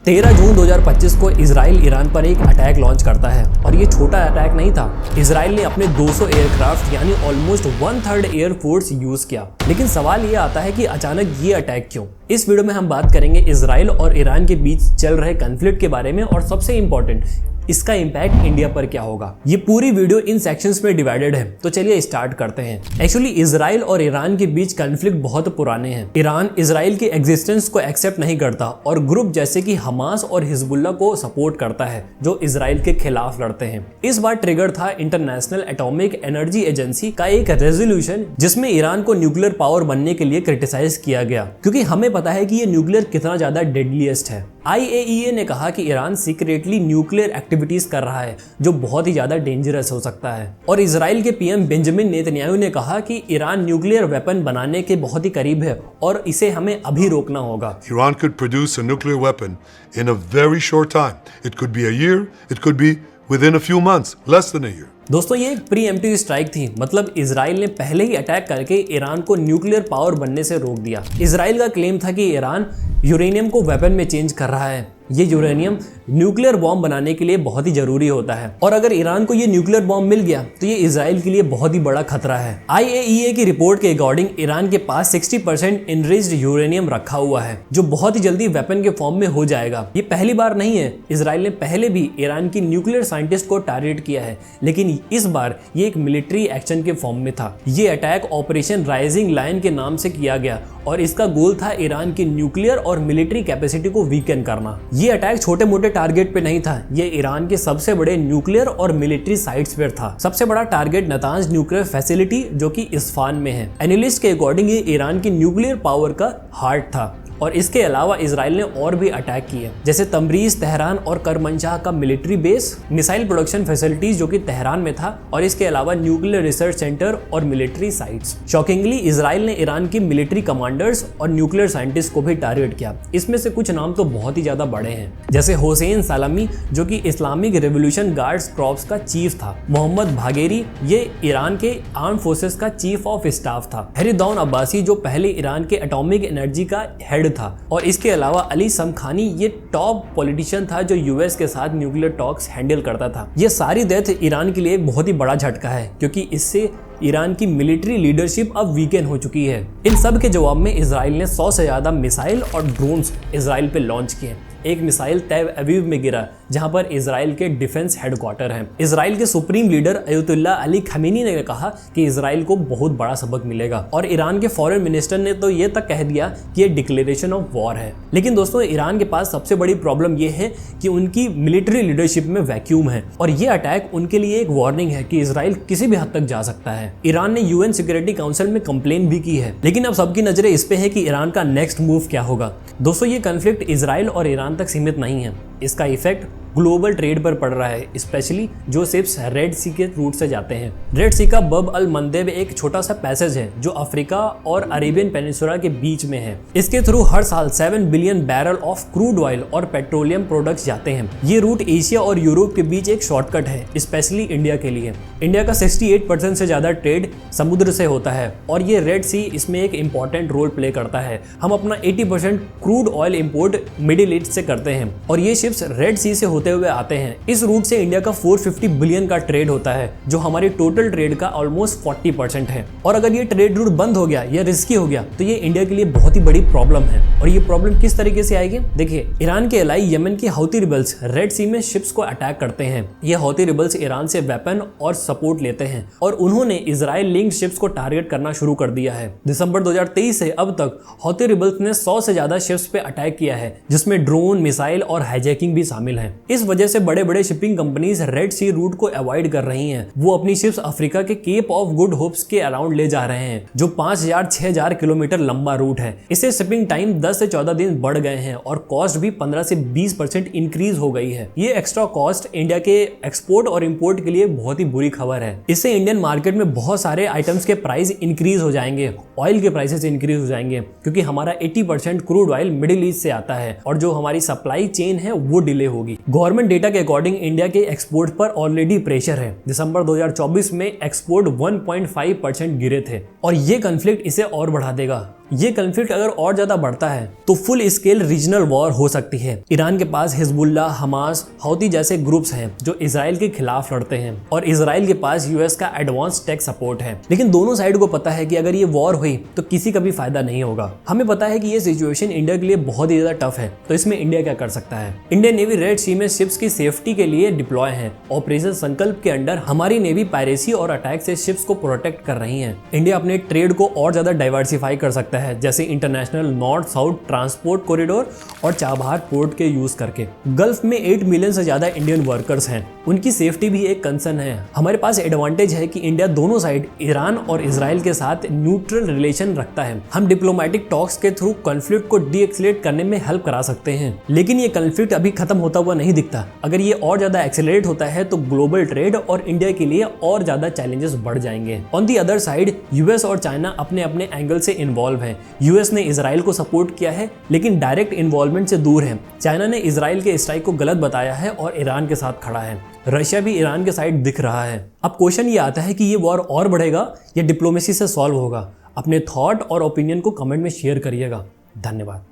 13 जून 2025 को Israel Iran पर एक अटैक लॉन्च करता है और ये छोटा अटैक नहीं था। इजराइल ने अपने 200 एयरक्राफ्ट यानी ऑलमोस्ट 1/3 एयरफोर्स यूज किया। लेकिन सवाल ये आता है कि अचानक ये अटैक क्यों? इस वीडियो में हम बात करेंगे इजराइल और ईरान के बीच चल रहे कॉन्फ्लिक्ट के बारे में और सबसे इंपॉर्टेंट इसका इंपैक्ट इंडिया पर क्या होगा। ये पूरी वीडियो इन सेक्शंस में डिवाइडेड है, तो चलिए स्टार्ट करते हैं। एक्चुअली इजराइल और ईरान के बीच कॉन्फ्लिक्ट बहुत पुराने हैं। ईरान इजराइल के एग्जिस्टेंस को एक्सेप्ट नहीं करता और ग्रुप जैसे कि हमास और हिजबुल्लाह को सपोर्ट करता है जो इजराइल के खिलाफ लड़ते हैं। इस बार ट्रिगर था इंटरनेशनल एटॉमिक एनर्जी एजेंसी का एक रेजोल्यूशन जिसमें ईरान को न्यूक्लियर पावर बनने के लिए क्रिटिसाइज किया गया, क्योंकि हमें पता है कि ये न्यूक्लियर कितना ज्यादा डेडलीस्ट है। IAEA ने कहा कि ईरान सीक्रेटली न्यूक्लियर एक्टिविटीज कर रहा है जो बहुत ही ज्यादा डेंजरस हो सकता है। और इजराइल के पीएम बेंजामिन नेतन्याहू ने कहा कि ईरान न्यूक्लियर वेपन बनाने के बहुत ही करीब है और इसे हमें अभी रोकना होगा। Iran could produce a nuclear weapon in a very short time. It could be a year, it could be within a few months, less than a year. दोस्तों ये एक प्रीएम्प्टिव स्ट्राइक थी, मतलब इजराइल ने पहले ही अटैक करके Iran को nuclear power बनने से रोक दिया। इजराइल का क्लेम था कि ईरान यूरेनियम को वेपन में चेंज कर रहा है। ये यूरेनियम न्यूक्लियर बॉम्ब बनाने के लिए बहुत ही जरूरी होता है और अगर ईरान को ये न्यूक्लियर बॉम्ब मिल गया तो ये इजराइल के लिए बहुत ही बड़ा खतरा है। IAEA की रिपोर्ट के अकॉर्डिंग ईरान के पास 60% इनरिच्ड यूरेनियम रखा हुआ है जो बहुत ही जल्दी वेपन के फॉर्म में हो जाएगा। ये पहली बार नहीं है, इजराइल ने पहले भी ईरान की न्यूक्लियर साइंटिस्ट को टारगेट किया है, लेकिन इस बार ये एक मिलिट्री एक्शन के फॉर्म में था। ये अटैक ऑपरेशन राइजिंग लायन के नाम से किया गया और इसका गोल था ईरान की न्यूक्लियर और मिलिट्री कैपेसिटी को वीकन करना। ये अटैक छोटे मोटे टारगेट पे नहीं था, ये ईरान के सबसे बड़े न्यूक्लियर और मिलिट्री साइट्स पर था। सबसे बड़ा टारगेट नातांज न्यूक्लियर फैसिलिटी जो कि इस्फहान में है। एनालिस्ट के अकॉर्डिंग ये ईरान की न्यूक्लियर पावर का हार्ट था। और इसके अलावा इजराइल ने और भी अटैक किए, जैसे तमरीज, तेहरान और करमनशाह का military base, missile production facilities जो कि तेहरान में था, और इसके अलावा न्यूक्लियर रिसर्च सेंटर और मिलिट्री साइट्स। शॉकिंगली इजराइल ने ईरान की मिलिट्री कमांडर्स और न्यूक्लियर साइंटिस्ट को भी टारगेट किया। इसमें से कुछ नाम तो बहुत ही ज्यादा बड़े हैं, जैसे हुसैन सालामी जो कि इस्लामिक रेवोल्यूशन गार्ड्स कॉर्प्स का चीफ था, मोहम्मद बाघेरी ये ईरान के आर्म फोर्सेस का चीफ ऑफ स्टाफ था, फरीदौन अब्बासी जो पहले ईरान के एटॉमिक एनर्जी का हेड था, और इसके अलावा अली समखानी ये टॉप पॉलिटिशियन था जो यूएस के साथ न्यूक्लियर टॉक्स हैंडल करता था। ये सारी डेथ ईरान के लिए एक बहुत ही बड़ा झटका है, क्योंकि इससे ईरान की मिलिट्री लीडरशिप अब वीकेंड हो चुकी है। इन सब के जवाब में इजराइल ने 100 से ज्यादा मिसाइल और ड्रोन्स इजराइल पे लॉन्च किए। एक मिसाइल तैव अवीव में गिरा जहां पर इजराइल के डिफेंस हेडक्वार्टर हैं। इजराइल के supreme leader Ayatollah Ali Khomeini ने कहा कि इजराइल को बहुत बड़ा सबक मिलेगा, और ईरान के फॉरेन मिनिस्टर ने तो ये तक कह दिया कि ये डिक्लेरेशन ऑफ वॉर है। लेकिन दोस्तों ईरान के पास सबसे बड़ी प्रॉब्लम ये है कि उनकी मिलिट्री लीडरशिप में वैक्यूम है, और ये अटैक उनके लिए एक वार्निंग है कि इजराइल किसी भी हद तक जा सकता है। ईरान ने UN सिक्योरिटी काउंसिल में कंप्लेन भी की है, लेकिन अब सबकी नजरें इस पे है कि ईरान का नेक्स्ट मूव क्या होगा। दोस्तों ये कॉन्फ्लिक्ट इजराइल और ईरान तक सीमित नहीं है, इसका इफेक्ट ग्लोबल ट्रेड पर पड़ रहा है, स्पेशली जो शिप्स रेड सी के रूट से जाते हैं। रेड सी का बब अल मंदेब एक छोटा सा पैसेज है जो अफ्रीका और अरेबियन पेनिनसुला के बीच में है। इसके थ्रू हर साल 7 billion barrel of crude oil और पेट्रोलियम प्रोडक्ट्स जाते हैं। ये रूट एशिया और यूरोप के बीच एक शॉर्टकट है, स्पेशली इंडिया के लिए। इंडिया का 68% से ज्यादा ट्रेड समुद्र से होता है और ये रेड सी इसमें एक इंपॉर्टेंट रोल प्ले करता है। हम अपना 80% crude oil import middle east से करते हैं और ये शिप्स रेड सी से होते हुए आते हैं। इस रूट से इंडिया का 450 बिलियन का ट्रेड होता है, जो हमारे टोटल ट्रेड का ऑलमोस्ट 40% है। और अगर ये ट्रेड रूट बंद हो गया या रिस्की हो गया तो ये इंडिया के लिए बहुत ही बड़ी प्रॉब्लम है। और ये प्रॉब्लम किस तरीके से आएगी? देखिए, ईरान के एलाई यमन के हौती रिबल्स रेड सी में शिप्स को अटैक करते हैं। ये हौती रिबल्स ईरान से वेपन और सपोर्ट लेते हैं और उन्होंने इजराइल लिंक्ड शिप्स को टारगेट करना शुरू कर दिया है। दिसंबर 2023 से अब तक हौती रिबल्स ने 100 से ज्यादा शिप्स पे अटैक किया है, जिसमें ड्रोन, मिसाइल और हाईजैकिंग भी शामिल है। इस वजह से बड़े बड़े शिपिंग कंपनीज रेड सी रूट को अवॉइड कर रही हैं। वो अपनी शिप्स अफ्रीका के केप ऑफ गुड होप्स के अराउंड ले जा रहे हैं, जो 5000-6000 किलोमीटर लंबा रूट है। इससे शिपिंग टाइम 10 से 14 दिन बढ़ गए हैं और कॉस्ट भी 15 से 20% इंक्रीज हो गई है। ये एक्स्ट्रा कॉस्ट इंडिया के एक्सपोर्ट और इंपोर्ट के लिए बहुत ही बुरी खबर है। इससे इंडियन मार्केट में बहुत सारे आइटम्स के प्राइस इंक्रीज हो जाएंगे, ऑयल के प्राइसेस इंक्रीज हो जाएंगे, क्योंकि हमारा 80% क्रूड ऑयल मिडिल ईस्ट से आता है और जो हमारी सप्लाई चेन है वो डिले होगी। गवर्नमेंट डेटा के अकॉर्डिंग इंडिया के एक्सपोर्ट पर ऑलरेडी प्रेशर है। दिसंबर 2024 में एक्सपोर्ट 1.5% गिरे थे और ये कॉन्फ्लिक्ट इसे और बढ़ा देगा। ये कॉन्फ्लिक्ट अगर और ज्यादा बढ़ता है तो फुल स्केल रीजनल वॉर हो सकती है। ईरान के पास हिजबुल्ला, हमास, हौती जैसे ग्रुप्स हैं जो इजराइल के खिलाफ लड़ते हैं और इजराइल के पास यूएस का एडवांस टेक सपोर्ट है। लेकिन दोनों साइड को पता है कि अगर ये वॉर हुई तो किसी का भी फायदा नहीं होगा। हमें पता है कि ये सिचुएशन इंडिया के लिए बहुत ही ज्यादा टफ है, तो इसमें इंडिया क्या कर सकता है? इंडियन नेवी रेड सी में शिप्स की सेफ्टी के लिए डिप्लॉय है। ऑपरेशन संकल्प के अंडर हमारी नेवी पायरेसी और अटैक से शिप्स को प्रोटेक्ट कर रही है। इंडिया अपने ट्रेड को और ज्यादा डाइवर्सिफाई कर सकता है, जैसे international north south transport corridor और चाबहार पोर्ट के यूज करके। गल्फ में 8 मिलियन से ज्यादा इंडियन वर्कर्स हैं, उनकी सेफ्टी भी एक कंसर्न है। हमारे पास एडवांटेज है कि इंडिया दोनों साइड ईरान और इजराइल के साथ न्यूट्रल रिलेशन रखता है। हम डिप्लोमेटिक टॉक्स के थ्रू कॉन्फ्लिक्ट को डीएस्केलेट करने में हेल्प करा सकते हैं। लेकिन ये कॉन्फ्लिक्ट अभी खत्म होता हुआ नहीं दिखता। अगर ये और ज्यादा एक्सेलरेट होता है तो ग्लोबल ट्रेड और इंडिया के लिए और ज्यादा चैलेंजेस बढ़ जाएंगे। On the other side US और चाइना अपने अपने एंगल से इन्वॉल्व है। यूएस ने इजराइल को सपोर्ट किया है लेकिन डायरेक्ट इन्वॉल्वमेंट से दूर है। चाइना ने इजराइल के स्ट्राइक को गलत बताया है और ईरान के साथ खड़ा है। रशिया भी ईरान के साइड दिख रहा है। अब क्वेश्चन ये आता है कि ये वॉर और बढ़ेगा या डिप्लोमेसी से सॉल्व होगा? अपने थॉट और ओपिनियन को कमेंट में शेयर करिएगा। धन्यवाद।